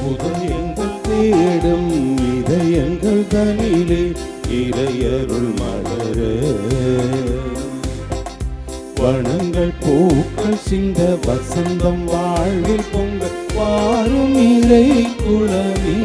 உதயங்கள் தேடும் இதயங்கள் தனிலே இறையருள் மலர வனங்கள் பூக்கள் சிந்த வசந்தம் வாழ்வில் பொங்க வாரும் இறை குலமே.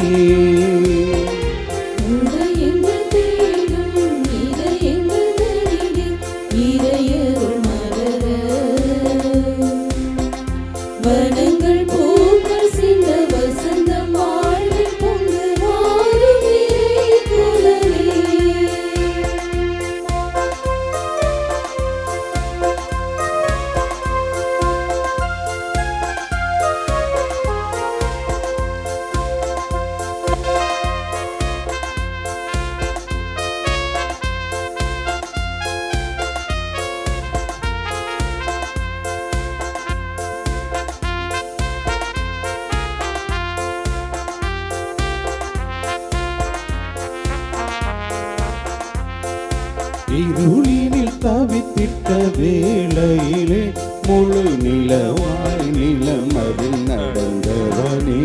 இருளினில் தவித்திட்ட வேளையிலே முழு நிலவாய் நிலமதில் நடந்தவனே.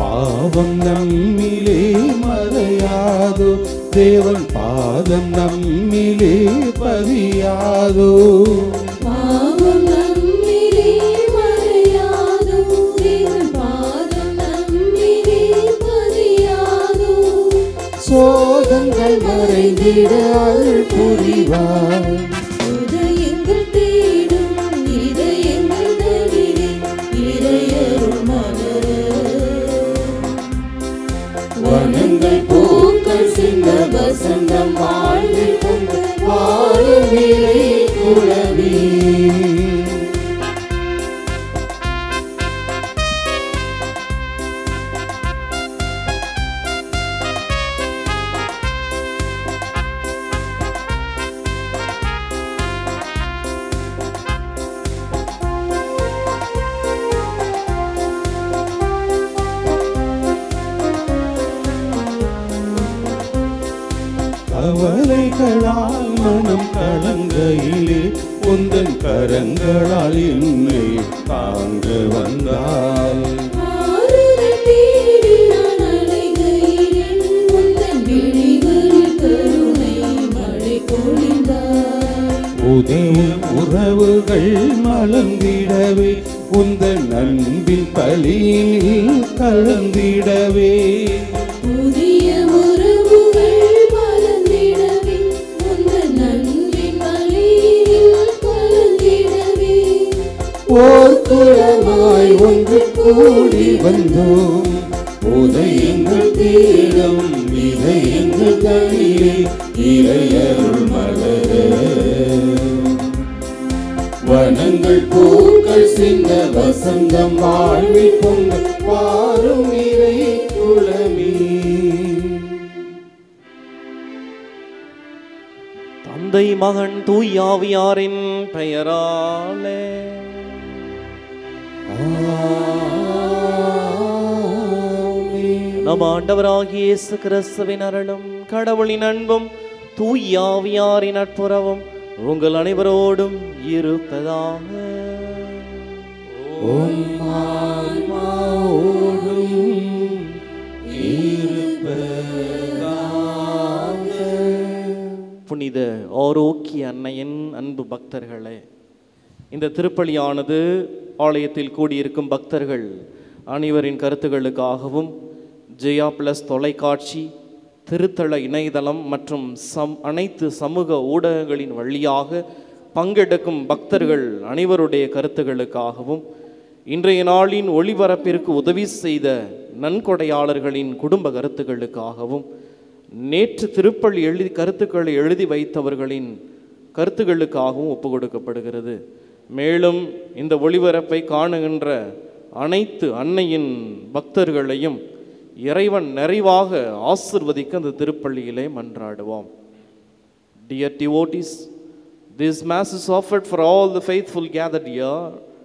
பாவம் நம்மிலே மறையாதோ தேவன் பாதம் நம்மிலே பதியாதோ. சோகங்கள் மறைந்திட அருள் புரிவார். உதயங்கள் தேடும் இதயங்கள் தனிலே இறையருள் மலர வனங்கள் பூக்கள் சிந்த வசந்தம் வாழ்வில் பொங்க வாரும் இறை குலமே. கவலைகளால் மனம் கலங்கையிலே உந்தன் கரங்களால் என்னை தாங்க வந்தாய். உதவும் உறவுகள் மலர்ந்திடவே உந்தன் அன்பின் பலியில் கலந்திடவே. ஓர் குலமாய் ஒன்று கூடி வந்தோம். உதயங்கள் தேடும் இதயங்கள் தனிலே இறையருள் மலர வனங்கள் பூக்கள் சிந்த வசந்தம் வாழ்வில் பொங்க வாரும் இறை குலமே. தந்தை மகன் தூயாவியாரின் பெயராலே நம் ஆண்டவராகிய இயேசு கிறிஸ்துவின் அருளும் கடவுளின் அன்பும் தூயாவியாரின் நட்புறவும் உங்கள் அனைவரோடும் இருப்பதாக. புனித ஆரோக்கிய அன்னையின் அன்பு பக்தர்களே, இந்த திருப்பலியானது ஆலயத்தில் கூடியிருக்கும் பக்தர்கள் அனைவரின் கருத்துக்களுக்காகவும் ஜெயா பிளஸ் தொலைக்காட்சி, திருத்தல இணையதளம் மற்றும் அனைத்து சமூக ஊடகங்களின் வழியாக பங்கெடுக்கும் பக்தர்கள் அனைவருடைய கருத்துக்களுக்காகவும் இன்றைய நாளின் ஒளிபரப்பிற்கு உதவி செய்த நன்கொடையாளர்களின் குடும்ப கருத்துக்களுக்காகவும் நேற்று திருப்பலி கருத்துக்களை எழுதி வைத்தவர்களின் கருத்துக்களுக்காகவும் ஒப்பு கொடுக்கப்படுகிறது. மேலும் இந்த ஒளிபரப்பை காணுகின்ற அனைத்து அன்னையின் பக்தர்களையும் இறைவன் நிறைவாக ஆசிர்வதிக்க அந்த திருப்பள்ளியிலே மன்றாடுவோம். Dear devotees, this mass is offered for all the faithful gathered here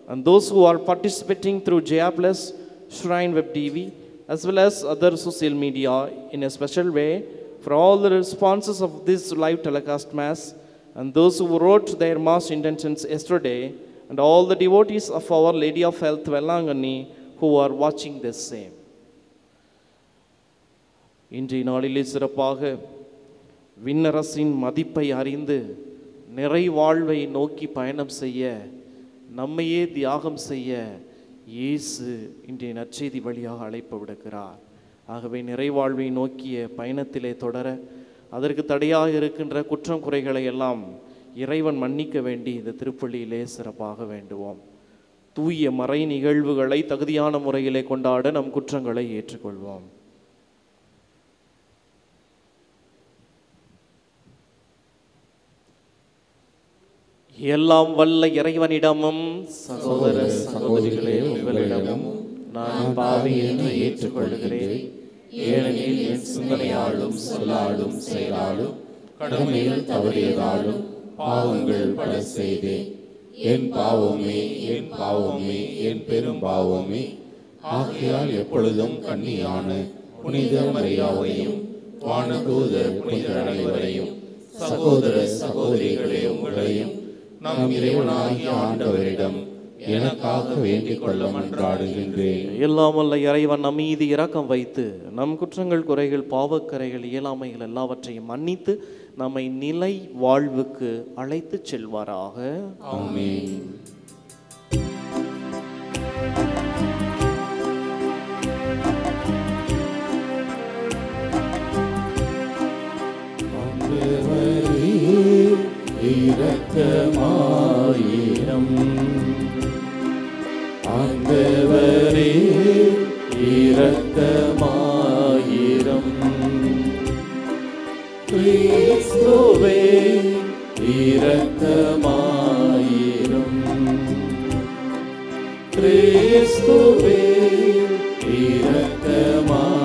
and those who are participating through Jaya Plus, Shrine Web TV, as well as other social media in a special way for all the responses of this live telecast Mass, and those who wrote their Mass intentions yesterday, and all the devotees of Our Lady of Health, Velangani, who are watching this same. இன்றைய நாளிலே சிறப்பாக விண்ணரசின் மதிப்பை அறிந்து நிறைவாழ்வை நோக்கி பயணம் செய்ய, நம்மையே தியாகம் செய்ய இயேசு இன்றைய நற்செய்தி வழியாக அழைப்பு விடுக்கிறார். ஆகவே நிறைவாழ்வை நோக்கிய பயணத்திலே தொடர, அதற்கு தடையாக இருக்கின்ற குற்றம் குறைகளை எல்லாம் இறைவன் மன்னிக்க வேண்டி இந்த திருப்பலியிலே சிறப்பாக வேண்டுவோம். தூய மறை நிகழ்வுகளை தகுதியான முறையிலே கொண்டாட நம் குற்றங்களை ஏற்றுக்கொள்வோம். எல்லாம் வல்ல இறைவனிடமும் சகோதர சகோதரிகளே உங்களிடமும் நான் பாவி என்று ஏற்றுக்கொள்கிறேன். ஏனெனில் என் சிந்தனையாலும் சொல்லாலும் செயலாலும் கடமையில் தவறியதாலும் பாவங்கள் பல செய்தேன். என் பாவமே, என் பாவமே, என் பெரும் பாவமே. ஆகையால் எப்பொழுதும் கன்னியான புனித மரியாவையும் வானதூதர் புனிதர் அனைவரையும் சகோதர சகோதரிகளே உங்களையும் நம் இறைவனாகிய ஆண்டவரிடம் எனக்காக வேண்டிக் கொள்ள மன்றாடுகின்றேன். எல்லாம் வல்ல இறைவன் நம் மீது இரக்கம் வைத்து நம் குற்றங்கள் குறைகள் பாவக்கரைகள் இயலாமைகள் எல்லாவற்றையும் மன்னித்து நம்மை நிலை வாழ்வுக்கு அழைத்து செல்வாராக. ஆமென். இரக்கமாயிரம் ஆண்டவரே, இரக்கமாயிரம். கிறிஸ்துவே, இரக்கமாயிரம். கிறிஸ்துவே, இரக்கமாயிரம்.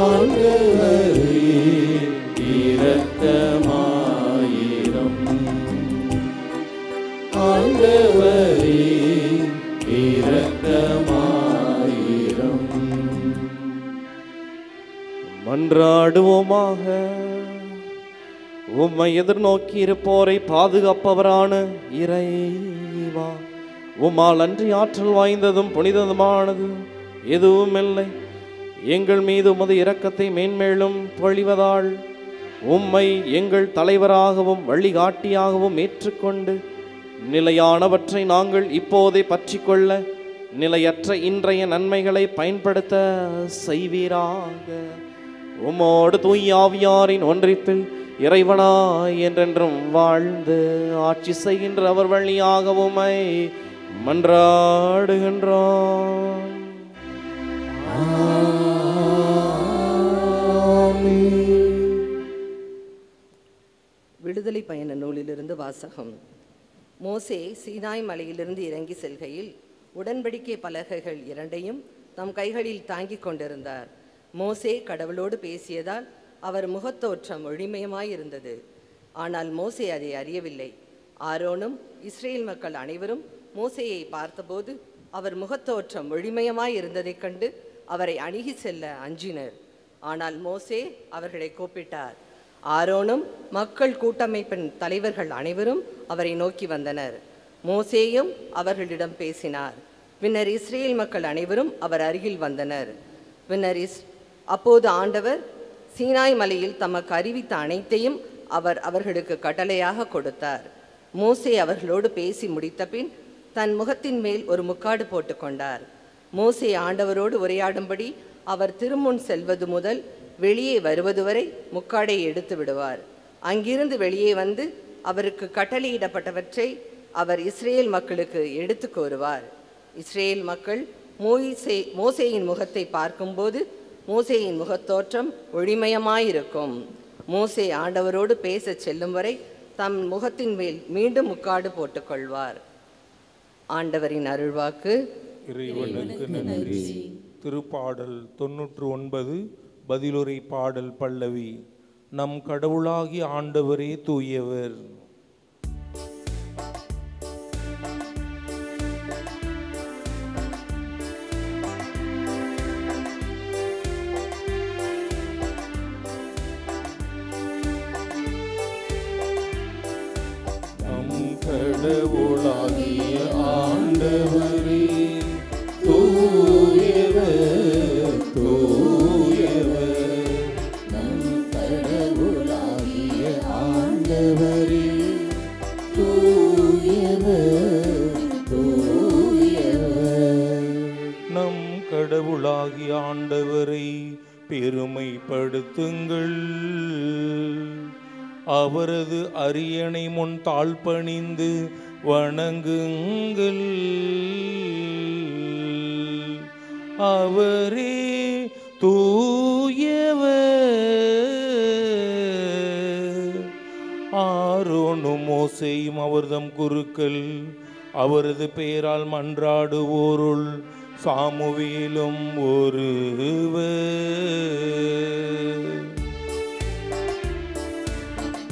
ஆண்டவரே, இரக்கமாயிரம். ஆண்டவரே, இரக்கமாயிரம். மன்றாடுவோமாக. உம்மை எதிர்நோக்கி இருப்போரை பாதுகாப்பவரான இறைவா, உம்மால் அன்றி ஆற்றல் வாய்ந்ததும் புனிததுமானது எதுவும் இல்லை. எங்கள் மீது உமது இரக்கத்தை மேன்மேலும் பொழிவதால் உம்மை எங்கள் தலைவராகவும் வழிகாட்டியாகவும் ஏற்றுக்கொண்டு நிலையானவற்றை நாங்கள் இப்போதே பற்றிக்கொள்ள நிலையற்ற இன்றைய நன்மைகளை பயன்படுத்த செய்வீராக. உம்மோடு தூய ஆவியாரின் ஒன்றிப்பில் இறைவனாய் என்றென்றும் வாழ்ந்து ஆட்சி செய்கின்ற அவர் வழியாக உம்மை மன்றாடுகின்றோம். விடுதலை பயண நூலிலிருந்து வாசகம். மோசே சீனாய் மலையிலிருந்து இறங்கி செல்கையில் உடன்படிக்கை பலகைகள் இரண்டையும் தம் கைகளில் தாங்கிக் கொண்டிருந்தார். மோசே கடவுளோடு பேசியதால் அவர் முகத்தோற்றம் ஒளிமயமாயிருந்தது. ஆனால் மோசே அதை அறியவில்லை. ஆரோனும் இஸ்ரேல் மக்கள் அனைவரும் மோசேயை பார்த்தபோது அவர் முகத்தோற்றம் ஒளிமயமாயிருந்ததைக் கண்டு அவரை அணுகி செல்ல அஞ்சினர். ஆனால் மோசே அவர்களை கூப்பிட்டார். ஆரோனும் மக்கள் கூட்டமைப்பின் தலைவர்கள் அனைவரும் அவரை நோக்கி வந்தனர். மோசேயும் அவர்களிடம் பேசினார். பின்னர் இஸ்ரேல் மக்கள் அனைவரும் அவர் அருகில் வந்தனர். அப்போது ஆண்டவர் சீனாய் மலையில் தமக்கு அறிவித்த அனைத்தையும் அவர் அவர்களுக்கு கட்டளையாக கொடுத்தார். மோசே அவர்களோடு பேசி முடித்த பின் தன் முகத்தின் மேல் ஒரு முக்காடு போட்டுக்கொண்டார். மோசே ஆண்டவரோடு உரையாடும்படி அவர் திருமுன் செல்வது முதல் வெளியே வருவது வரை முக்காடை எடுத்து விடுவார். அங்கிருந்து வெளியே வந்து அவருக்கு கட்டளையிடப்பட்டவற்றை அவர் இஸ்ரேல் மக்களுக்கு எடுத்து கூறுவார். இஸ்ரேல் மக்கள் மோசேயின் முகத்தை பார்க்கும்போது மோசேயின் முகத்தோற்றம் ஒளிமயமாயிருக்கும். மோசே ஆண்டவரோடு பேச செல்லும் வரை தம் முகத்தின் மேல் மீண்டும் முக்காடு போட்டுக்கொள்வார். ஆண்டவரின் அருள்வாக்கு. இறைவனுக்கு நன்றி. திருப்பாடல் 99 பதிலுரை பாடல் பல்லவி. நம் கடவுளாகிய ஆண்டவரே தூயவர். கடவுளாகிய ஆண்டவரே தூயவர் தூயவர். நம் கடவுளாகிய ஆண்டவரே தூயவர் தூயவர். நம் கடவுளாகிய ஆண்டவரை பெருமைப்படுத்துங்கள். அவரது அரியணை முன் தாழ்பணிந்து வணங்குங்கள். அவரே தூயவர். ஆரோனும் மோசேயும் அவர்தம் குருக்கள் அவரது பெயரால் மன்றாடுவோருள் சாமுவேலும் ஒருவர்.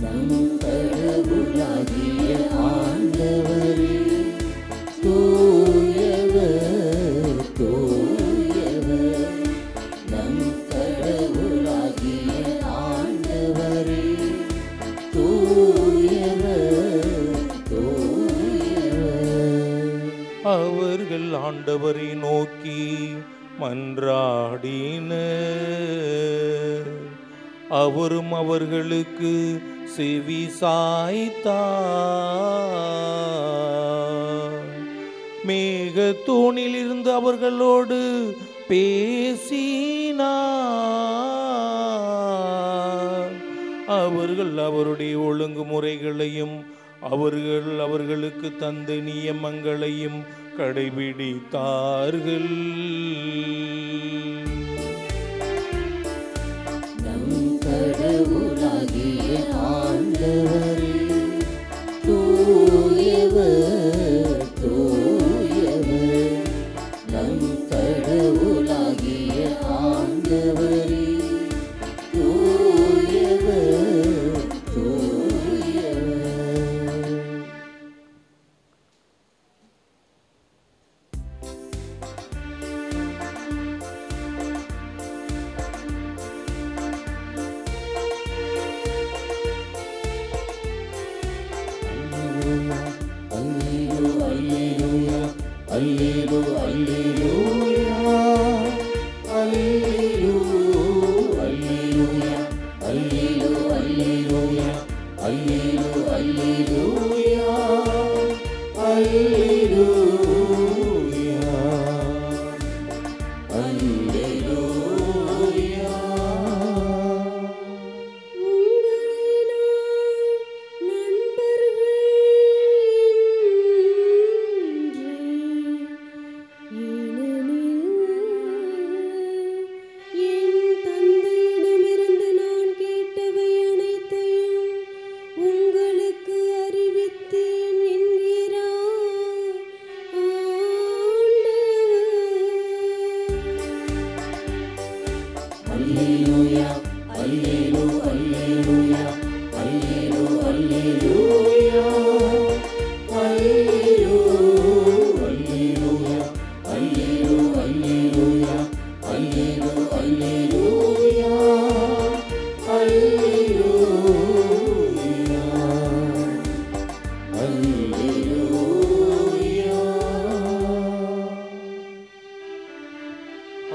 நம் கடவுளாகிய ஆண்டவரே தூயவர் தூயவர். நம் கடவுளாகிய ஆண்டவரே தூயவர் தூயவர். அவர்கள் ஆண்டவரை நோக்கி மன்றாடினர். அவரும் அவர்களுக்கு செவி சாய்த்தார். மேகத்தூணில் இருந்து அவர்களோடு பேசினார். அவர்கள் அவருடைய ஒழுங்குமுறைகளையும் அவர்களுக்கு தந்த நியமங்களையும் கடைபிடித்தார்கள். நம் கடவுளாகிய ஆண்டவரே தூயவர் தூயவர். நம் கடவுளாகிய ஆண்டவரே தூயவர் தூயவர்.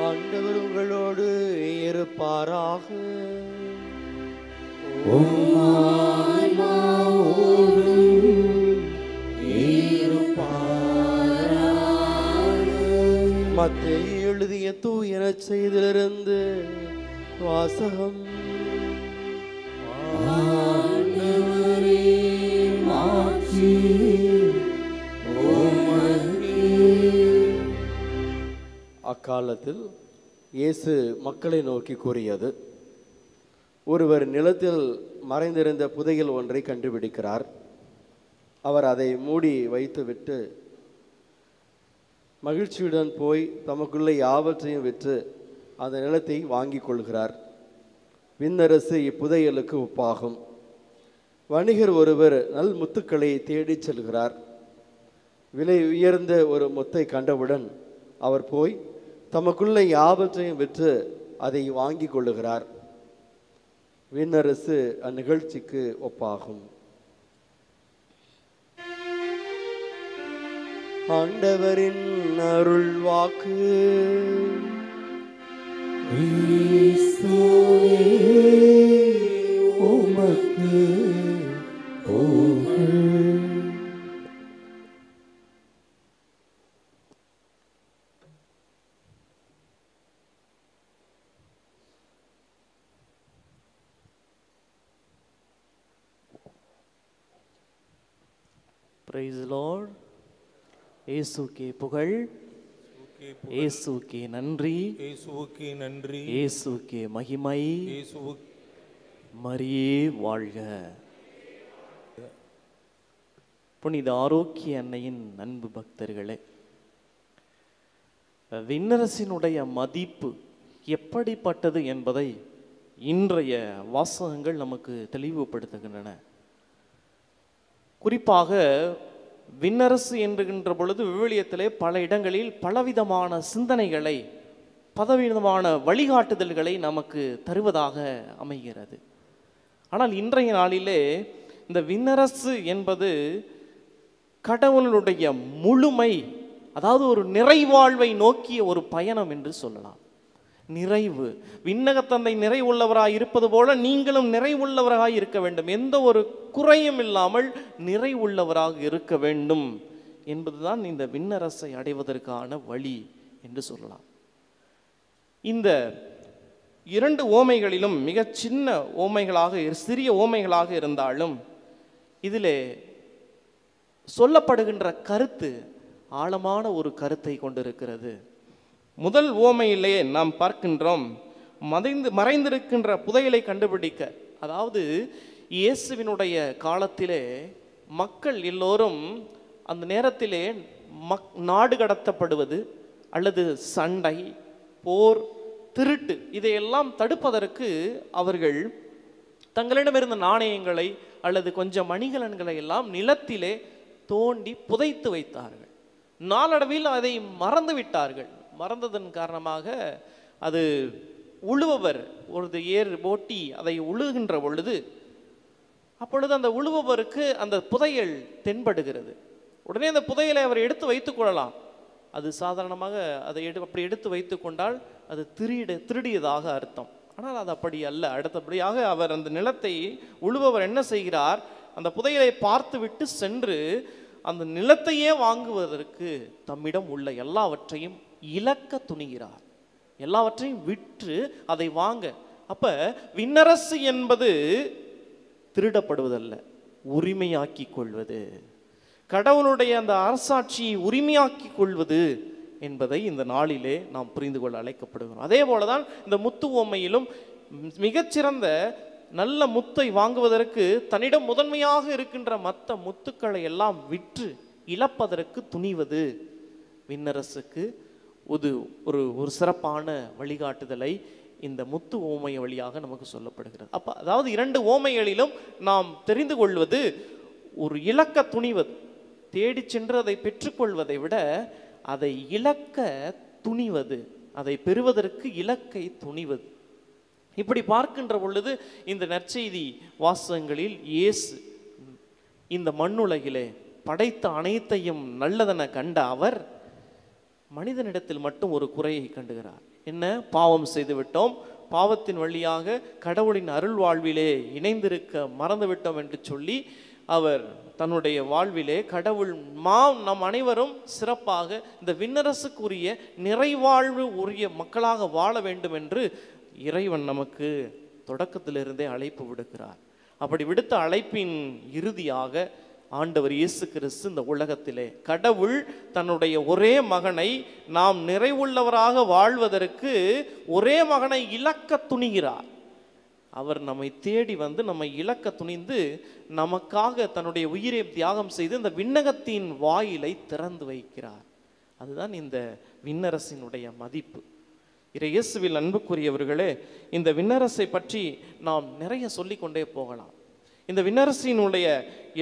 ஆண்டவர் உங்களோடு இருப்பாராக. மத்தேயு எழுதிய தூய நற்செய்தியிலிருந்து வாசகம். அக்காலத்தில் இயேசு மக்களை நோக்கி கூறியது: ஒருவர் நிலத்தில் மறைந்திருந்த புதையல் ஒன்றை கண்டுபிடிக்கிறார். அவர் அதை மூடி வைத்துவிட்டு மகிழ்ச்சியுடன் போய் தமக்குள்ள யாவற்றையும் விற்று அந்த நிலத்தை வாங்கி கொள்கிறார். விண்ணரசு இப்புதையலுக்கு ஒப்பாகும். வணிகர் ஒருவர் நல் முத்துக்களை தேடிச் செல்கிறார். விலை உயர்ந்த ஒரு முத்தை கண்டவுடன் அவர் போய் தமக்குள்ள யாவற்றையும் விற்று அதை வாங்கி கொள்ளுகிறார். விண்ணரசு அந்நிகழ்ச்சிக்கு ஒப்பாகும். ஆண்டவரின் அருள் வாக்கு. கிறிஸ்துவே உமக்கு புகழ். Price Lord. இயேசுக்கே புகழ், இயேசுக்கே நன்றி, இயேசுவுக்கே நன்றி, இயேசுக்கே மகிமை, இயேசுவுக்கு மரியே வாழ்க. புனித ஆரோக்கிய அன்னையின் அன்பு பக்தர்களே, விண்ணரசினுடைய மதிப்பு எப்படிப்பட்டது என்பதை இன்றைய வாசகங்கள் நமக்கு தெளிவுபடுத்துகின்றன. குறிப்பாக விண்ணரசு என்கின்ற பொழுது விவிலியத்திலே பல இடங்களில் பலவிதமான சிந்தனைகளை, பலவிதமான வழிகாட்டுதல்களை நமக்கு தருவதாக அமைகிறது. ஆனால் இன்றைய நாளிலே இந்த விண்ணரசு என்பது கடவுளுடைய முழுமை, அதாவது ஒரு நிறைவாழ்வை நோக்கிய ஒரு பயணம் என்று சொல்லலாம். நிறைவு, விண்ணகத்தந்தை நிறைவுள்ளவராய் இருப்பது போல நீங்களும் நிறைவுள்ளவராய் இருக்க வேண்டும், எந்த ஒரு குறையும் இல்லாமல் நிறைவுள்ளவராக இருக்க வேண்டும் என்பதுதான் இந்த விண்ணரசை அடைவதற்கான வழி என்று சொல்லலாம். இந்த இரண்டு ஓமைகளிலும் மிக சின்ன ஓமைகளாக, சிறிய ஓமைகளாக இருந்தாலும் இதிலே சொல்லப்படுகின்ற கருத்து ஆழமான ஒரு கருத்தை கொண்டிருக்கிறது. முதல் ஓமையிலே நாம் பார்க்கின்றோம், மறைந்திருக்கின்ற புதையலை கண்டுபிடிக்க. அதாவது இயேசுவினுடைய காலத்திலே மக்கள் எல்லோரும் அந்த நேரத்திலே நாடு கடத்தப்படுவது அல்லது சண்டை, போர், திருட்டு இதையெல்லாம் தடுப்பதற்கு அவர்கள் தங்களிடமிருந்த நாணயங்களை அல்லது கொஞ்சம் மணிகலன்களை எல்லாம் நிலத்திலே தோண்டி புதைத்து வைத்தார்கள். நாளடைவில் அதை மறந்து விட்டார்கள். மறந்ததன் காரணமாக அது உழுபவர் ஒரு ஏர் ஓட்டி அதை உழுகின்ற பொழுது, அப்பொழுது அந்த உழுபவருக்கு அந்த புதையல் தென்படுகிறது. உடனே அந்த புதையலை அவர் எடுத்து வைத்துக் கொள்ளலாம். அது சாதாரணமாக அதை அப்படி எடுத்து வைத்து கொண்டால் அது திருடியதாக அர்த்தம். ஆனால் அது அப்படி அல்ல. அடுத்தபடியாக அவர் அந்த நிலத்தை உழுபவர் என்ன செய்கிறார், அந்த புதையலை பார்த்து விட்டு சென்று அந்த நிலத்தையே வாங்குவதற்கு தம்மிடம் உள்ள எல்லாவற்றையும் இழக்க துணிகிறார். எல்லாவற்றையும் விற்று அதை வாங்க. அப்ப விண்ணரசு என்பது திருடப்படுவதல்ல, உரிமையாக்கி கொள்வது. கடவுளுடைய அந்த அரசாட்சியை உரிமையாக்கி கொள்வது என்பதை இந்த நாளிலே நாம் புரிந்து கொள்ள அழைக்கப்படுகிறோம். அதே போலதான் இந்த முத்து ஓமையிலும் மிகச்சிறந்த நல்ல முத்தை வாங்குவதற்கு தன்னிடம் முதன்மையாக இருக்கின்ற மற்ற முத்துக்களை எல்லாம் விற்று இழப்பதற்கு துணிவது விண்ணரசுக்கு ஒரு சிறப்பான வழிகாட்டுதலை இந்த முத்து ஓமை வழியாக நமக்கு சொல்லப்படுகிறது. அப்ப அதாவது இரண்டு ஓமைகளிலும் நாம் தெரிந்து கொள்வது, ஒரு இலக்க துணிவது, தேடி சென்று அதை பெற்றுக்கொள்வதை விட அதை இழக்க துணிவது, அதை பெறுவதற்கு இலக்கை துணிவது. இப்படி பார்க்கின்ற பொழுது இந்த நற்செய்தி வாசகங்களில் இயேசு இந்த மண்ணுலகிலே படைத்த அனைத்தையும் நல்லதென கண்ட அவர் மனிதனிடத்தில் மட்டும் ஒரு குறையை கண்டுகிறார். என்ன? பாவம் செய்து விட்டோம், பாவத்தின் வழியாக கடவுளின் அருள் வாழ்விலே இணைந்திருக்க மறந்துவிட்டோம் என்று சொல்லி அவர் தன்னுடைய வாழ்விலே கடவுள் நம் அனைவரும் சிறப்பாக இந்த விண்ணரசுக்குரிய நிறைவாழ்வு உரிய மக்களாக வாழ வேண்டும் என்று இறைவன் நமக்கு தொடக்கத்திலிருந்தே அழைப்பு விடுக்கிறார். அப்படி விடுத்த அழைப்பின் இறுதியாக ஆண்டவர் இயேசு கிறிஸ்து இந்த உலகத்திலே கடவுள் தன்னுடைய ஒரே மகனை நாம் நிறைவுள்ளவராக வாழ்வதற்கு ஒரே மகனை இழக்க துணிகிறார். அவர் நம்மை தேடி வந்து நம்மை இழக்க துணிந்து நமக்காக தன்னுடைய உயிரை தியாகம் செய்து இந்த விண்ணகத்தின் வாயிலை திறந்து வைக்கிறார். அதுதான் இந்த விண்ணரசினுடைய மதிப்பு. இயேசுவில் அன்புக்குரியவர்களே, இந்த விண்ணரசை பற்றி நாம் நிறைய சொல்லிக்கொண்டே போகலாம். இந்த விண்ணரசினுடைய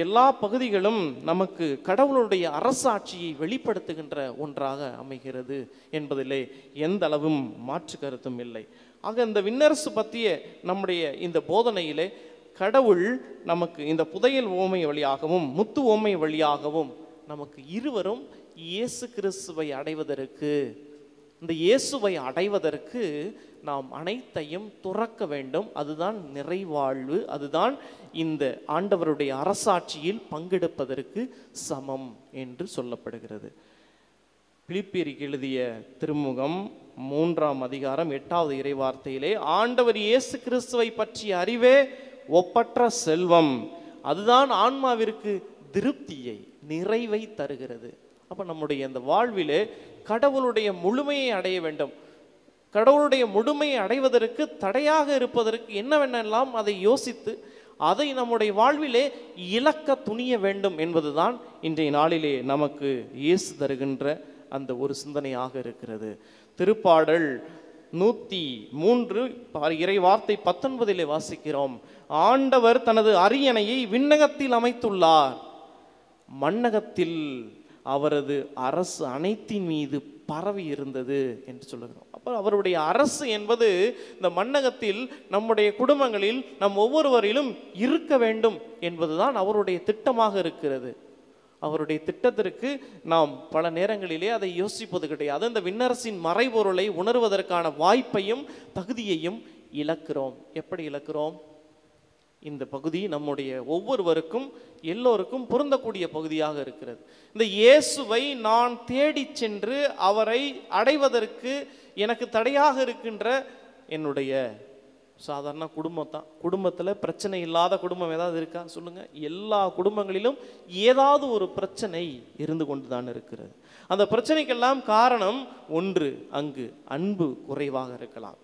எல்லா பகுதிகளும் நமக்கு கடவுளுடைய அரசாட்சியை வெளிப்படுத்துகின்ற ஒன்றாக அமைகிறது என்பதிலே எந்த அளவும் மாற்று கருத்தும் இல்லை. ஆக இந்த விண்ணரசு பற்றிய நம்முடைய இந்த போதனையிலே கடவுள் நமக்கு இந்த புதையல் ஓமை வழியாகவும் முத்து ஓமை வழியாகவும் நமக்கு இருவரும் இயேசு கிறிஸ்துவை அடைவதற்கு, இந்த இயேசுவை அடைவதற்கு நாம் அனைத்தையும் துறக்க வேண்டும். அதுதான் நிறைவாழ்வு, அதுதான் இந்த ஆண்டவருடைய அரசாட்சியில் பங்கெடுப்பதற்கு சமம் என்று சொல்லப்படுகிறது. பிலிப்பியருக்கு எழுதிய திருமுகம் 3ஆம் அதிகாரம் 8வது இறைவார்த்தையிலே, ஆண்டவர் இயேசு கிறிஸ்துவை பற்றிய அறிவே ஒப்பற்ற செல்வம், அதுதான் ஆன்மாவிற்கு திருப்தியை, நிறைவை தருகிறது. அப்போ நம்முடைய அந்த வாழ்விலே கடவுளுடைய முழுமையை அடைய வேண்டும். கடவுளுடைய முழுமையை அடைவதற்கு தடையாக இருப்பதற்கு என்னவென்னெல்லாம் அதை யோசித்து அதை நம்முடைய வாழ்விலே இழக்க துணிய வேண்டும் என்பதுதான் இன்றைய நாளிலே நமக்கு இயேசு தருகின்ற அந்த ஒரு சிந்தனையாக இருக்கிறது. திருப்பாடல் 103 இறை வார்த்தை 19 வாசிக்கிறோம். ஆண்டவர் தனது அரியணையை விண்ணகத்தில் அமைத்துள்ளார், மண்ணகத்தில் அவரது அரசு அனைத்தின் மீது பரவி இருந்தது என்று சொல்லுகிறோம். அப்போ அவருடைய அரசு என்பது இந்த மண்ணகத்தில் நம்முடைய குடும்பங்களில் நம் ஒவ்வொருவரிலும் இருக்க வேண்டும் என்பதுதான் அவருடைய திட்டமாக இருக்கிறது. அவருடைய திட்டத்திற்கு நாம் பல நேரங்களிலே அதை யோசிப்பது கிடையாது. இந்த விண்ணரசின் மறைபொருளை உணர்வதற்கான வாய்ப்பையும் தகுதியையும் இழக்கிறோம். எப்படி இழக்கிறோம்? இந்த பகுதி நம்முடைய ஒவ்வொருவருக்கும் எல்லோருக்கும் பொருந்தக்கூடிய பகுதியாக இருக்கிறது. இந்த இயேசுவை நான் தேடி சென்று அவரை அடைவதற்கு எனக்கு தடையாக இருக்கின்ற என்னுடைய சாதாரண குடும்பம் தான். குடும்பத்தில் பிரச்சனை இல்லாத குடும்பம் ஏதாவது இருக்கா சொல்லுங்க? எல்லா குடும்பங்களிலும் ஏதாவது ஒரு பிரச்சனை இருந்து கொண்டு தான் இருக்கிறது. அந்த பிரச்சனைக்கெல்லாம் காரணம் ஒன்று, அங்கு அன்பு குறைவாக இருக்கலாம்,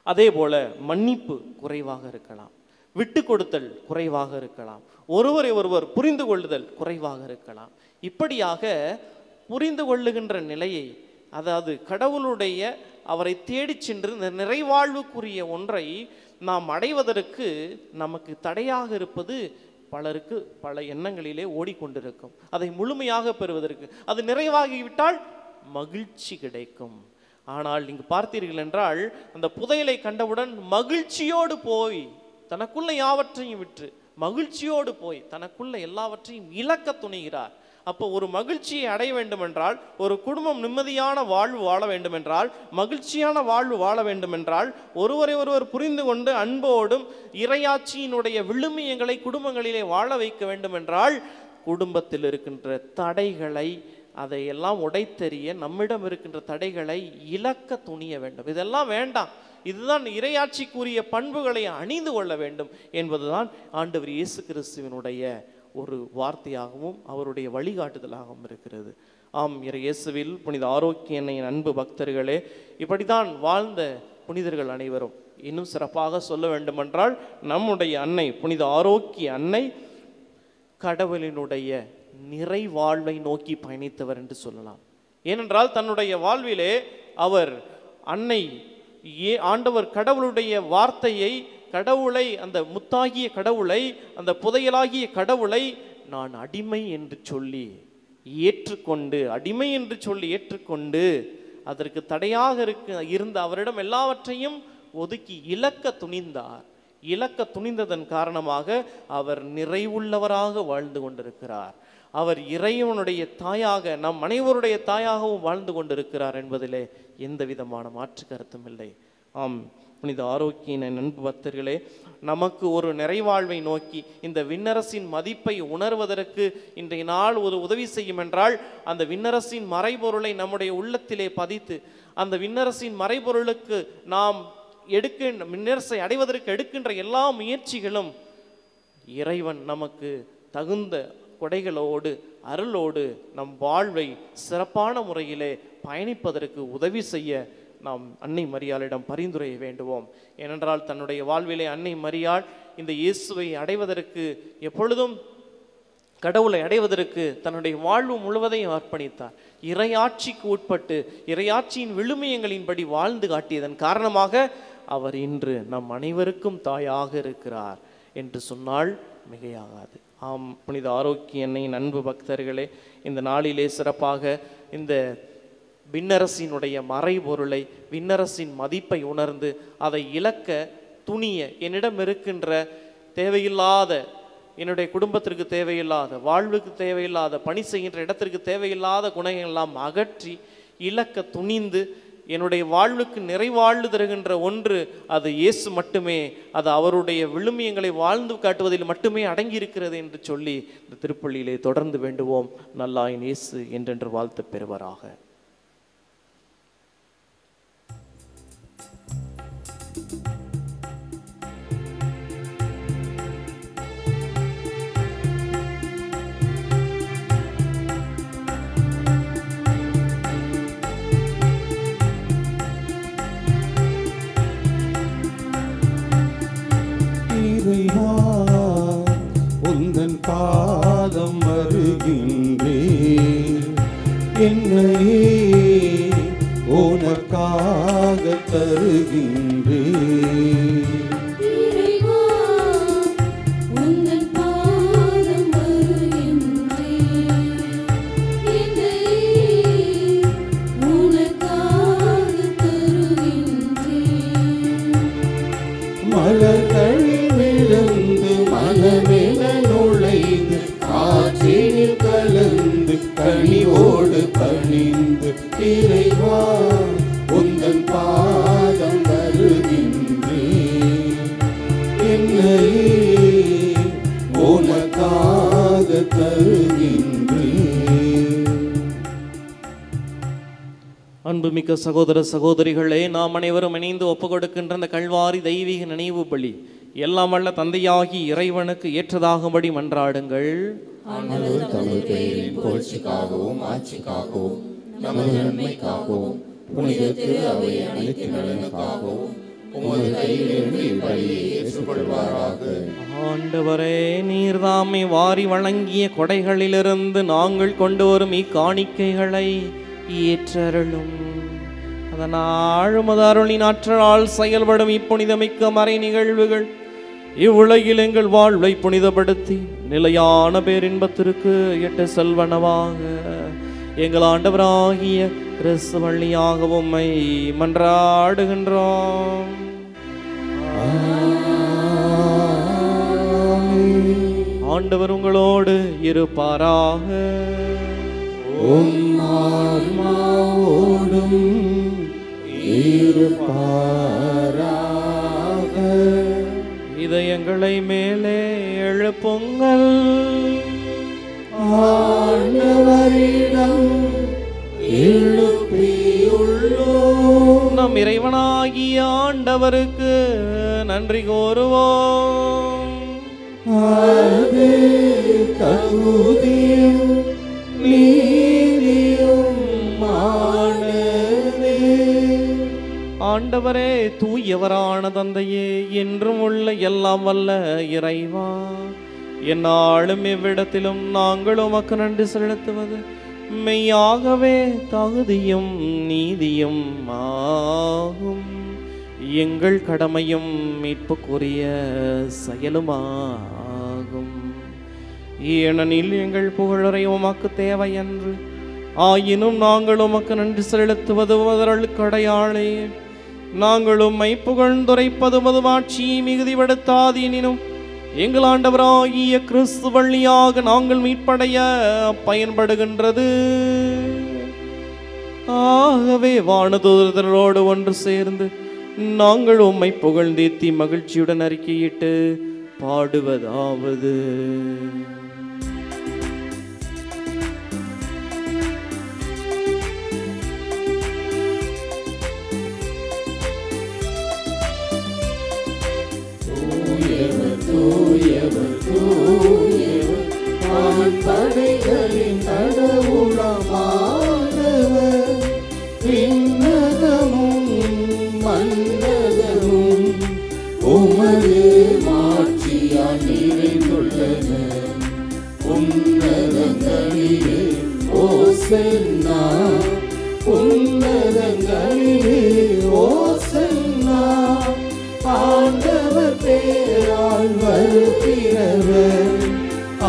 அதே போல மன்னிப்பு குறைவாக இருக்கலாம், விட்டு கொடுத்தல் குறைவாக இருக்கலாம், ஒருவரை ஒருவர் புரிந்து கொள்ளுதல் குறைவாக இருக்கலாம். இப்படியாக புரிந்து கொள்ளுகின்ற நிலையை, அதாவது கடவுளுடைய அவரை தேடி சென்று நிறைவாழ்வுக்குரிய ஒன்றை நாம் அடைவதற்கு நமக்கு தடையாக இருப்பது பலருக்கு பல எண்ணங்களிலே ஓடிக்கொண்டிருக்கும். அதை முழுமையாக பெறுவதற்கு, அது நிறைவாகிவிட்டால் மகிழ்ச்சி கிடைக்கும். ஆனால் இங்கு பார்த்தீர்கள் என்றால், அந்த புதையலை கண்டவுடன் மகிழ்ச்சியோடு போய் தனக்குள்ள யாவற்றையும் விற்று மகிழ்ச்சியோடு போய் தனக்குள்ள எல்லாவற்றையும் இழக்க துணிகிறார். அப்போ ஒரு மகிழ்ச்சியை அடைய வேண்டும் என்றால், ஒரு குடும்பம் நிம்மதியான வாழ்வு வாழ வேண்டும் என்றால், மகிழ்ச்சியான வாழ்வு வாழ வேண்டும் என்றால், ஒருவரை ஒருவர் புரிந்து கொண்டு அன்போடும் இறையாட்சியினுடைய விழுமியங்களை குடும்பங்களிலே வாழ வைக்க வேண்டும் என்றால், குடும்பத்தில் இருக்கின்ற தடைகளை அதையெல்லாம் உடைத்தெறிய, நம்மிடம் இருக்கின்ற தடைகளை இழக்க துணிய வேண்டும். இதெல்லாம் வேண்டாம், இதுதான் இறையாட்சிக்குரிய பண்புகளை அணிந்து கொள்ள வேண்டும் என்பதுதான் ஆண்டவர் இயேசு கிறிஸ்துவினுடைய ஒரு வார்த்தையாகவும் அவருடைய வழிகாட்டுதலாகவும் இருக்கிறது. ஆம், இயேசுவில் புனித ஆரோக்கிய அன்னையின் அன்பு பக்தர்களே, இப்படித்தான் வாழ்ந்த புனிதர்கள் அனைவரும். இன்னும் சிறப்பாக சொல்ல வேண்டுமென்றால், நம்முடைய அன்னை புனித ஆரோக்கிய அன்னை கடவுளினுடைய நிறைவாழ்வை நோக்கி பயணித்தவர் என்று சொல்லலாம். ஏனென்றால் தன்னுடைய வாழ்விலே அவர் அன்னை ஆண்டவர் கடவுளுடைய வார்த்தையை, கடவுளை, அந்த முத்தாகிய கடவுளை, அந்த புதையலாகிய கடவுளை நான் அடிமை என்று சொல்லி ஏற்றுக்கொண்டு, அடிமை என்று சொல்லி ஏற்றுக்கொண்டு அதற்கு தடையாக இருந்த அவரிடம் எல்லாவற்றையும் ஒதுக்கி இழக்க துணிந்தார். இழக்க துணிந்ததன் காரணமாக அவர் நிறைவுள்ளவராக வாழ்ந்து கொண்டிருக்கிறார். அவர் இறைவனுடைய தாயாக, நம் அனைவருடைய தாயாகவும் வாழ்ந்து கொண்டிருக்கிறார் என்பதிலே எந்த விதமான மாற்று கருத்தும் இல்லை. ஆம், புனித ஆரோக்கிய அன்பு பக்தர்களே, நமக்கு ஒரு நிறைவாழ்வை நோக்கி இந்த விண்ணரசின் மதிப்பை உணர்வதற்கு இன்றைய நாள் ஒரு உதவி செய்யும் என்றால், அந்த விண்ணரசின் மறைபொருளை நம்முடைய உள்ளத்திலே பதித்து, அந்த விண்ணரசின் மறைபொருளுக்கு நாம் விண்ணரசை அடைவதற்கு எடுக்கின்ற எல்லா முயற்சிகளும் இறைவன் நமக்கு தகுந்த கொடைகளோடு அருளோடு நம் வாழ்வை சிறப்பான முறையிலே பயணிப்பதற்கு உதவி செய்ய நாம் அன்னை மரியாளிடம் பரிந்துரைய வேண்டுவோம். ஏனென்றால் தன்னுடைய வாழ்விலே அன்னை மரியாள் இந்த இயேசுவை அடைவதற்கு, எப்பொழுதும் கடவுளை அடைவதற்கு தன்னுடைய வாழ்வு முழுவதையும் அர்ப்பணித்தார். இறையாட்சிக்கு உட்பட்டு இறையாட்சியின் விழுமியங்களின்படி வாழ்ந்து காட்டியதன் காரணமாக அவர் இன்று நம் அனைவருக்கும் தாயாக இருக்கிறார் என்று சொன்னால் மிகையாகாது. ஆம், புனித ஆரோக்கிய அன்னையின் அன்பு பக்தர்களே, இந்த நாளிலே சிறப்பாக இந்த விண்ணரசினுடைய மறைபொருளை, விண்ணரசின் மதிப்பை உணர்ந்து அதை இழக்க துணிய, என்னிடம் இருக்கின்ற தேவையில்லாத என்னுடைய குடும்பத்திற்கு தேவையில்லாத, வாழ்வுக்கு தேவையில்லாத, பணி செய்கின்ற இடத்திற்கு தேவையில்லாத குணங்கள் எல்லாம் அகற்றி இழக்க துணிந்து என்னுடைய வாழ்வுக்கு நிறைவாழ்வு தருகின்ற ஒன்று அது இயேசு மட்டுமே, அது அவருடைய விழுமியங்களை வாழ்ந்து காட்டுவதில் மட்டுமே அடங்கியிருக்கிறது என்று சொல்லி இந்த திருப்பள்ளியிலே தொடர்ந்து வேண்டுவோம். நல்லாயின் இயேசு என்றென்று வாழ்த்து பெறுவராக. இறைவா உந்தன் பாதம் வருகின்றேன், என்னையே உனக்காக தருகின்றேன். இறைவா உந்தன் பாதம் வருகின்றேன், என்னையே உனக்காக தருகின்றேன். மலர்களில் விழுந்து மனமென நுழைந்து காற்றினில் கலந்து கனிவோடு பணிந்து இறைவா உந்தன் பாதம் வருகின்றேன், என்னையே உனக்காக தருகின்றேன். அன்புமிக்க சகோதர சகோதரிகளே, நாம் அனைவரும் இணைந்து ஒப்புக் கொடுக்கின்ற அந்த கல்வாரி தெய்வீக நினைவு பலி எல்லாம் வல்ல தந்தையாகி இறைவனுக்கு ஏற்றதாகும்படி மன்றாடுங்கள். ஆண்டவர் தமது பெயரின் புகழ்ச்சிக்காகவும் ஆட்சிக்காகவும் நமது நன்மைக்காகவும் புனித திரு அவை அனைத்து நலனுக்காகவும் உமது கையிலிருந்து இப்பலியை ஏற்றுக்கொள்வாராக. ஆண்டவரே, நீர்தாமே வாரி வழங்கிய கொடைகளிலிருந்து நாங்கள் கொண்டு வரும் இக்காணிக்கைகளை ஏற்றருளும். அதனால் உமது அருளின் ஆற்றலால் செயல்படும் இப்புனிதமிக்க மறை நிகழ்வுகள் இவ்வுலகில் எங்கள் வாழ்வை புனிதப்படுத்தி நிலையான பேரின்பத்திற்கு எட்டு செல்வனவாக எங்கள் ஆண்டவராகிய கிறிஸ்து வழியாக உம்மை மன்றாடுகின்றோம். ஆண்டவர் உங்களோடு இருப்பாராக. ஆன்மாவோடும் இருப்பாராக. இதயங்களை மேலே எழுப்புங்கள். ஆண்டவரிடம் எழுப்பியுள்ளோம். நம் இறைவனாகிய ஆண்டவருக்கு நன்றி கூறுவோம். அது தகுதியும் நீதியுமானதே. ஆண்டவரே, தூயவரான தந்தையே, என்றும் உள்ள எல்லாம் வல்ல இறைவா, எந்நாளும் எவ்விடத்திலும் நாங்கள் உமக்கு நன்றி செலுத்துவது மெய்யாகவே தகுதியும் நீதியும் ஆகும். எங்கள் கடமையும் மீட்புக்குரிய செயலுமாகும். ஏனெனில் எங்கள் புகழரை உமக்கு தேவையன்று, ஆயினும் நாங்கள் உமக்கு நன்றி செலுத்துவது முதலுக்கடையாளே. நாங்கள் உம்மை புகழ்ந்துரைப்பது மதுமாட்சியை மிகுதிப்படுத்தாது. எனினும் எங்கள் ஆண்டவராகிய கிறிஸ்து வழியாக நாங்கள் மீட்படைய பயன்படுகின்றது. ஆகவே வானதூதர்களோடு ஒன்று சேர்ந்து நாங்கள் உம்மை புகழ்ந்தேத்தி மகிழ்ச்சியுடன் அறிக்கையிட்டு பாடுவதாவது: தூயவர் தூயவர் வான்படைகளின் கடவுளமானவர், விண்ணகமும் மன்னகமும் உமது மாட்சியால் நிறைந்துள்ளன. உன்னதங்களிலே ஓசன்னா, உன்னதங்களிலே ஓசன்னா. ஆண்டவர் பேரால் வருகிறவர்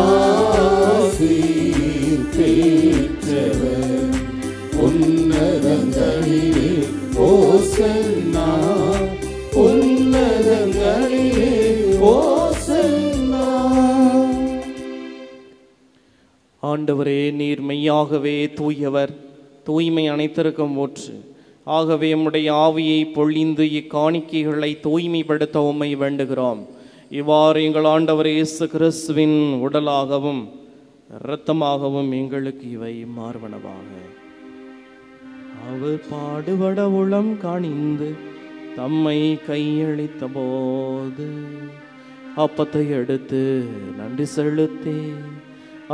ஆசீர் பெற்றவர். உன்னதங்களிலே ஓசன்னா, உன்னதங்களிலே ஓசன்னா. ஆண்டவரே, நீர் மெய்யாகவே தூயவர், தூய்மை அனைத்திற்கும் ஊற்று. ஆகவே உம்முடைய ஆவியை பொழிந்து இக்காணிக்கைகளை தூய்மைப்படுத்த உம்மை வேண்டுகிறோம். இவ்வாறு எங்கள் ஆண்டவர் இயேசு கிறிஸ்துவின் உடலாகவும் இரத்தமாகவும் எங்களுக்கு இவை மார்பனவாக. அவர் பாடுபட உளம் காணிந்து தம்மை கையளித்த போது அப்பத்தை எடுத்து நன்றி செலுத்தி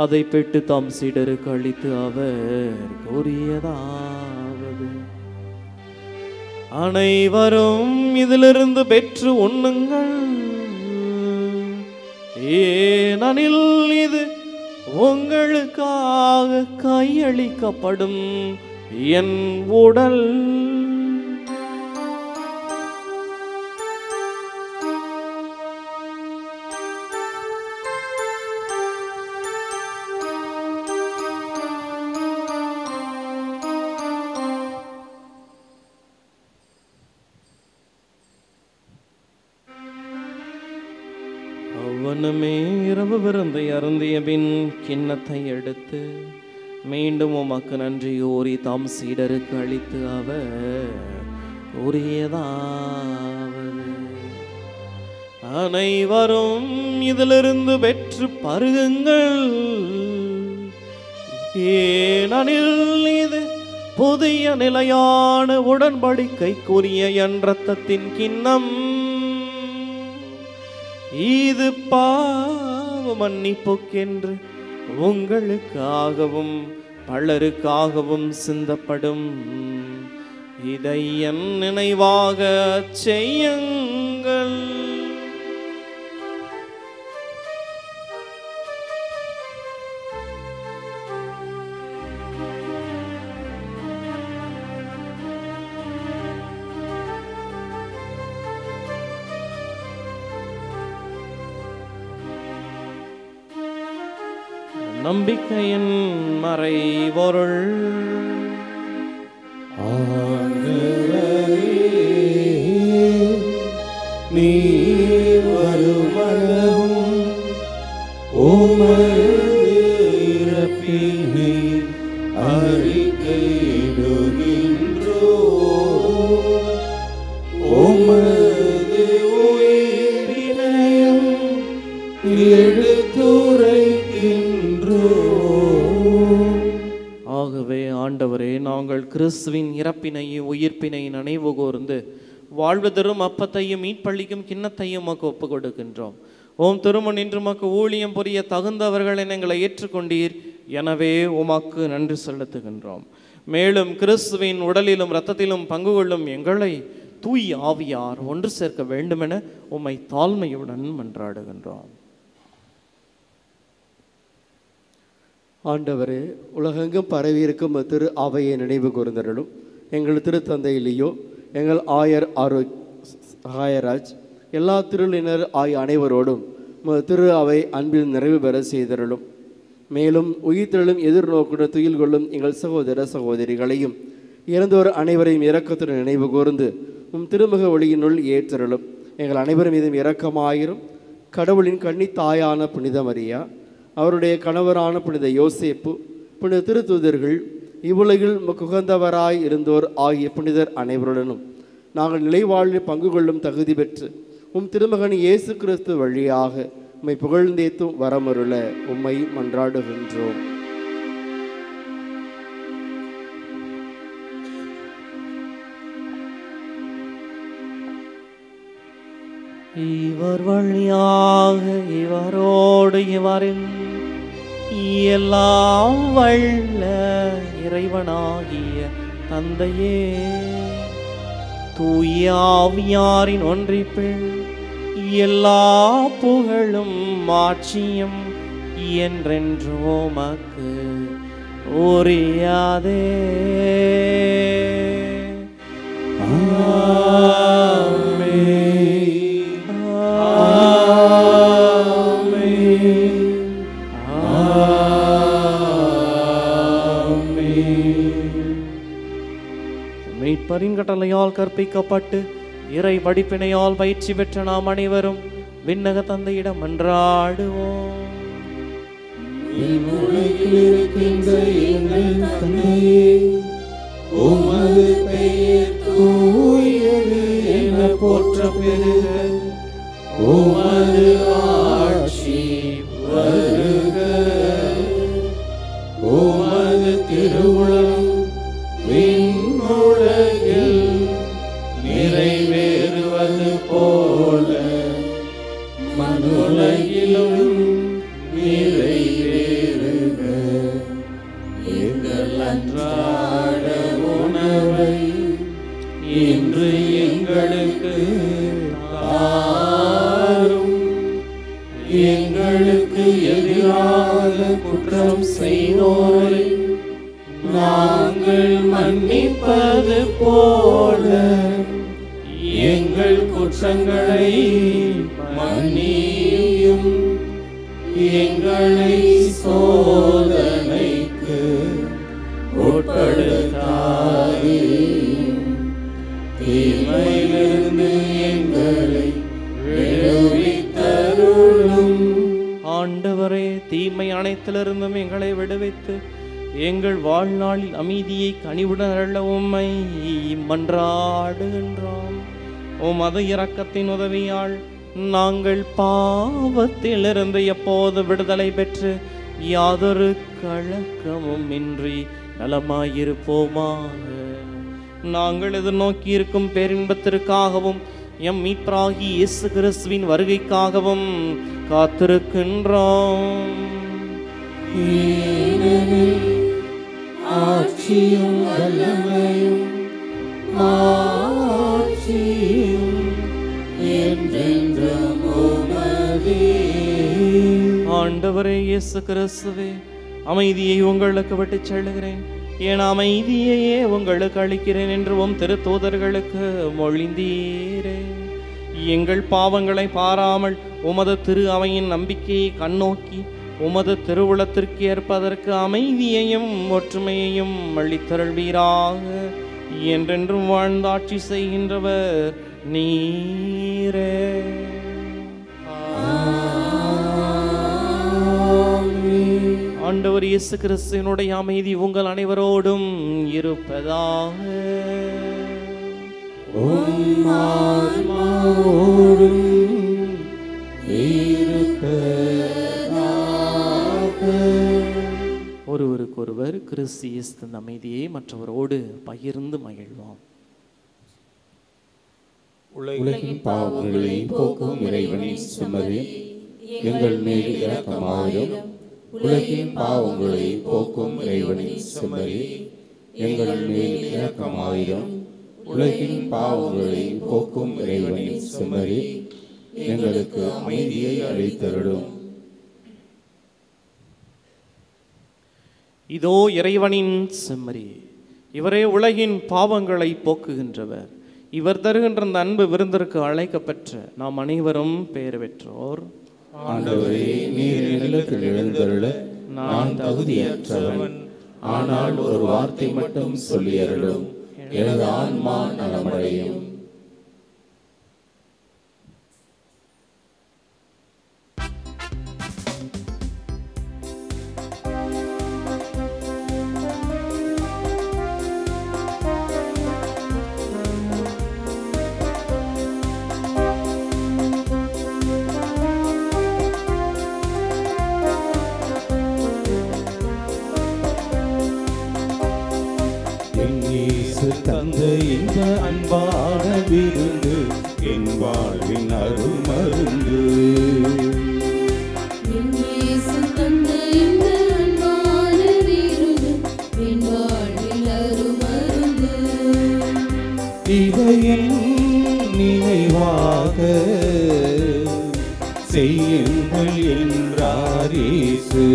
அதை பெற்று தாம் சீடருக்கு அளித்து அவர் கூறியதாவது: அனைவரும் இதிலிருந்து பெற்று உண்ணுங்கள், ஏனெனில் இது உங்களுக்காக கையளிக்கப்படும் என் உடல். அவனுமே இரவு விருந்தை அருந்திய பின் கிண்ணத்தை எடுத்து மீண்டும் உமக்கு நன்றி கூறி தாம் சீடருக்கு அளித்து அவர் கூறியதாவது: அனைவரும் இதிலிருந்து பெற்று பருகுங்கள், ஏனெனில் இது புதிய நிலையான உடன்படிக்கைக்குரிய என் இரத்தத்தின் கிண்ணம். இது பாவ மன்னிப்புக்கென்று உங்களுக்காகவும் பலருக்காகவும் சிந்தப்படும். இதை என் நினைவாக செய்யுங்கள். நம்பிக்கையின் மறைபொருள். நீர் வருமளவும் உமது இறப்பினை அறிக்கையிடுகின்றோம், உமது உயிரினையும் எடுத்துரைக்கின்றோம். ஆகவே ஆண்டவரே, நாங்கள் கிறிஸ்துவின் இறப்பினையும் உயிர்ப்பினை நினைவு கூர்ந்து வாழ்வு தரும் அப்பத்தையும் மீட்பளிக்கும் கிண்ணத்தையும் உமக்கு ஒப்புக் கொடுக்கின்றோம். ஓம் திருமண் இன்று உமக்கு ஊழியம் புரிய தகுந்தவர்கள் எங்களை ஏற்றுக்கொண்டீர், எனவே உமக்கு நன்றி செலுத்துகின்றோம். மேலும் கிறிஸ்துவின் உடலிலும் இரத்தத்திலும் பங்கு கொள்ளும் எங்களை தூய் ஆவியார் ஒன்று சேர்க்க வேண்டுமென உம்மை தாழ்மையுடன் மன்றாடுகின்றோம். ஆண்டவரே, உலகெங்கும் பரவியிருக்கும் திரு அவையை நினைவு கூர்ந்தருளும். எங்கள் திருத்தந்தையிலேயோ எங்கள் ஆயர் சகாயராஜ் எல்லா திருளினர் ஆகிய அனைவரோடும் திரு அவை அன்பில் நிறைவு பெற செய்தருளும். மேலும் உயிர்த்தெழும் எதிர்நோக்குடன் துயில் கொள்ளும் எங்கள் சகோதர சகோதரிகளையும் இறந்தோர் அனைவரையும் இரக்கத்துடன் நினைவு கூர்ந்து திருமுக ஒளியினுள் ஏற்றருளும். எங்கள் அனைவரும் மீதும் இரக்கமாயிரும். கடவுளின் கன்னி தாயான புனித மரியா, அவருடைய கணவரான புனித யோசேப்பு, புனித திருத்தூதர்கள், இவ்வுலகில் உகந்தவராய் இருந்தோர் ஆகிய புனிதர் அனைவருடனும் நாங்கள் நிலைவாழ்வில் பங்கு கொள்ளும் தகுதி பெற்று திருமகன் இயேசு கிறிஸ்து வழியாக உம்மை புகழ்ந்தேத்தும் வரமருள உம்மை மன்றாடுகின்றோம். இவர் வழியாக இவரோடு இவரில் எல்லாம் வல்ல இறைவனாகிய தந்தையே, தூய ஆவியாரின் ஒன்றிப்பில் எல்லா புகழும் மாட்சியும் என்றென்று உமக்கு உரியாதே. மீட்பரின் கட்டளையால் கற்பிக்கப்பட்டு இறை படிப்பினையால் பயிற்சி பெற்ற நாம் அனைவரும் விண்ணக தந்தையிடம் மன்றாடுவோம். உலகில் இருக்கின்ற எங்கள் தந்தையே, உமது பெயர் தூயது என போற்ற பெறுக. உமது ஆட்சி வருக. உமது திருவுளம் விண்ணுலகில் நிறைவேறுவது போல மண்ணுலகிலும் நிறைவேறுக. எங்கள் அன்றாட உணவை இன்று எங்களுக்கு தாரும். எங்களுக்கு எதிராக குற்றம் செய்தோரை நாங்கள் மன்னிப்பது போல எங்கள் குற்றங்களை மன்னியும். எங்களை சோதனைக்கு உட்படுத்தாதேயும். தீமையிலிருந்து எங்களை விடுவித்தருளும். ஆண்டவரே, தீமை அனைத்திலிருந்தும் எங்களை விடுவித்து எங்கள் வாழ்நாளில் அமைதியை கனிவுடன் அருள உம்மை மன்றாடுகின்றோம். உமது இரக்கத்தின் உதவியால் நாங்கள் பாவத்திலிருந்து எப்போது விடுதலை பெற்று யாதொரு கலக்கமும் இன்றி நலமாயிருப்போமாக. நாங்கள் எதிர்நோக்கி இருக்கும் பேரின்பத்திற்காகவும் எம் மீட்பராகி இயேசு கிறிஸ்துவின் வருகைக்காகவும் காத்திருக்கின்றோம். ஏனெனில் ஆட்சியும் வல்லமையும் மாட்சியும் என்றென்றும் உமதே. ஆண்டவரே இயேசு கிறிஸ்துவே, அமைதியை உங்களுக்கு விட்டுச் செல்லுகிறேன், என் அமைதியையே உங்களுக்கு அளிக்கிறேன் என்று உம் திருத்தூதர்களுக்கு மொழிந்தீரே. எங்கள் பாவங்களை பாராமல் உமது திரு அவையின் நம்பிக்கையை கண்ணோக்கி உமது திருவுளத்திற்கு ஏற்பதற்கு அமைதியையும் ஒற்றுமையையும் அளித்தருள்வீராக. என்றென்றும் வாழ்ந்தாட்சி செய்கின்றவர் நீரே. ஆண்டவர் இயேசு கிறிஸ்துவினுடைய அமைதி உங்கள் அனைவரோடும் இருப்பதாக. உம் ஆன்மாவோடும் இருப்பதாக. ஒருவருக்கொருவர் கிறிஸ்து இயேசுவின் அமைதியை மற்றவரோடு பகிர்ந்து மகிழ்வோம். உலகின் பாவங்களை போக்கும் இறைவனின் சுமதி எங்கள் மேல் இரக்கமாயிரும். உலகின் பாவங்களை போக்கும் இறைவனின் சுமதி எங்கள் மேல் இரக்கமாயிரும். உலகின் பாவங்களை போக்கும் இறைவனின் சுமதி எங்களுக்கு அமைதியை அளித்தருளும். இதோ இறைவனின் செம்மறி, இவரே உலகின் பாவங்களை போக்குகின்றவர். இவர் தருகின்ற அந்த அன்பு விருந்திற்கு அழைக்கப்பெற்ற நாம் அனைவரும் பெயர் பெற்றோர். ஆண்டவரே, நீர் நிலத்தில் எழுந்தருள நான் தகுதியற்றவன். ஆனால் ஒரு வார்த்தை மட்டும் சொல்லி அருளும், எனது ஆன்மா நலமடையும். தந்த இந்த அன்பான விருந்து என் வாழ்வின் அருமருந்து. இதையின் நினைவாக செய்யுங்கள் என்றார் இயேசு.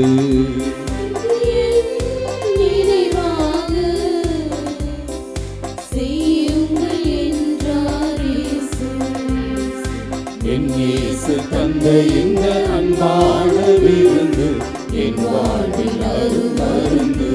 என் இயேசு தந்த இந்த அன்பான விருந்து என் வாழ்வில் அருமருந்து.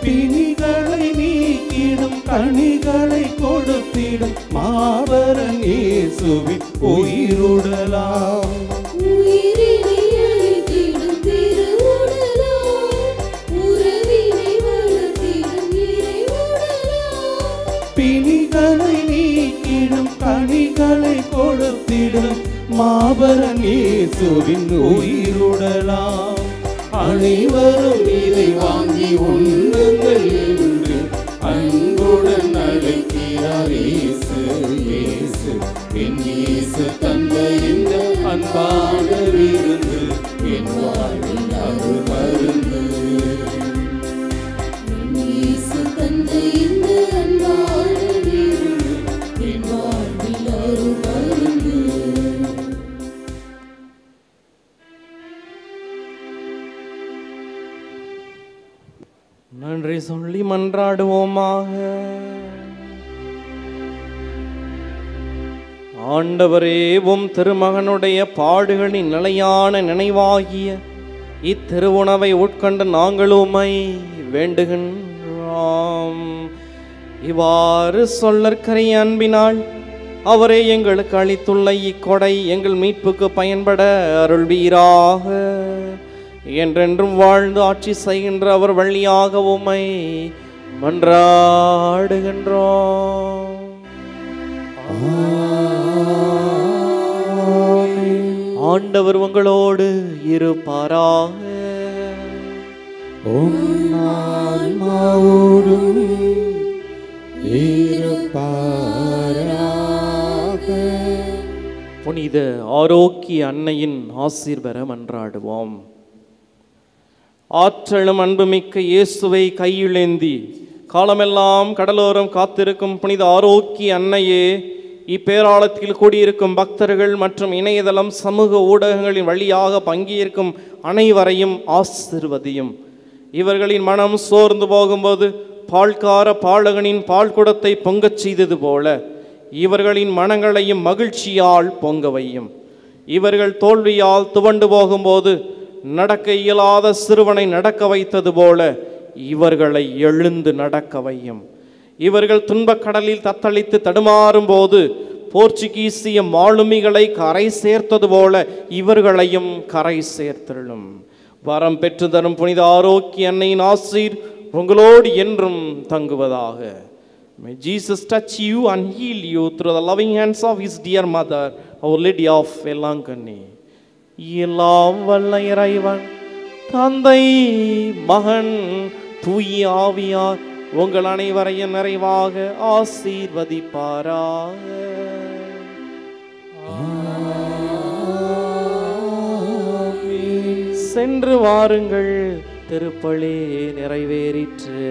பிணிகளை நீக்கிடும் கனிகளை கொடுத்திடும் மாபரன் இயேசுவின் உயிருடலாம். உயிரினை அளித்திடும் திருவுடலாம், உறவினை வளர்த்திடும் இறைவுடலாம். பிணிகளை நீக்கிடும் கனிகளை கொடுத்திடும் மாபரன் இயேசுவின் உயிருடலாம். அனைவரும் இதை வாங்கி உண்ணுங்கள் என்று அன்புடன் அழைக்கிறார் இயேசு. இயேசு என் இயேசு தந்த இந்த அன்பான விருந்து, என் வாழ்வில் அது மருந்து. இயேசு தந்த இந்த அன்பான விருந்து, என் வாழ்வில் அருள் மருந்து. நன்றி சொல்லி மன்றாடுவோமாக. ஆண்டவரே, உம் திருமகனுடைய பாடுகளின் நிலையான நினைவாகிய இத்திருவுணவை உட்கொண்ட நாங்கள் உம்மை வேண்டுகின்றோம். இவ்வாறு சொல்லற்கரிய அன்பினால் அவரே எங்களுக்கு அளித்துள்ள இக்கொடை எங்கள் மீட்புக்கு பயன்பட அருள்வீராக. என்றென்றும் வாழ்ந்து ஆட்சி செய்கின்ற அவர் வழியாக உம்மை மன்றாடுகின்றோம். ஆண்டவர் உங்களோடு இருப்பாராக. உம் ஆன்மாவோடும் இருப்பாராக. புனித ஆரோக்கிய அன்னையின் ஆசீர் பெற மன்றாடுவோம். ஆற்றலும் அன்புமிக்க இயேசுவை கையிலேந்தி காலமெல்லாம் கடலோரம் காத்திருக்கும் புனித ஆரோக்கிய அன்னையே, இப்பேராளத்தில் கூடியிருக்கும் பக்தர்கள் மற்றும் இணையதளம் சமூக ஊடகங்களின் வழியாக பங்கேற்கும் அனைவரையும் ஆசிர்வதியும். இவர்களின் மனம் சோர்ந்து போகும்போது பால்கார பாலகனின் பால் குடத்தை பொங்கச் செய்தது போல இவர்களின் மனங்களையும் மகிழ்ச்சியால் பொங்க வையும். இவர்கள் தோல்வியால் துவண்டு போகும்போது நடக்க இயலாத சிறுவனை நடக்க வைத்தது போல இவர்களை எழுந்து நடக்க வையும். இவர்கள் துன்பக் கடலில் தத்தளித்து தடுமாறும் போது போர்ச்சுகீசிய மாலுமிகளை கரை சேர்த்தது போல இவர்களையும் கரை சேர்த்திடும். வரம் பெற்று தரும் புனித ஆரோக்கிய அன்னையின் ஆசீர் உங்களோடு என்றும் தங்குவதாக. May Jesus touch you and heal you through the loving hands of his dear mother, Our Lady of Velankanni. எல்லாம் வல்ல இறைவன் தந்தை, மகன், தூய ஆவியார் உங்கள் அனைவரையும் நிறைவாக ஆசீர்வதிப்பாராக. சென்று வாருங்கள், திருப்பலி நிறைவேறிற்று.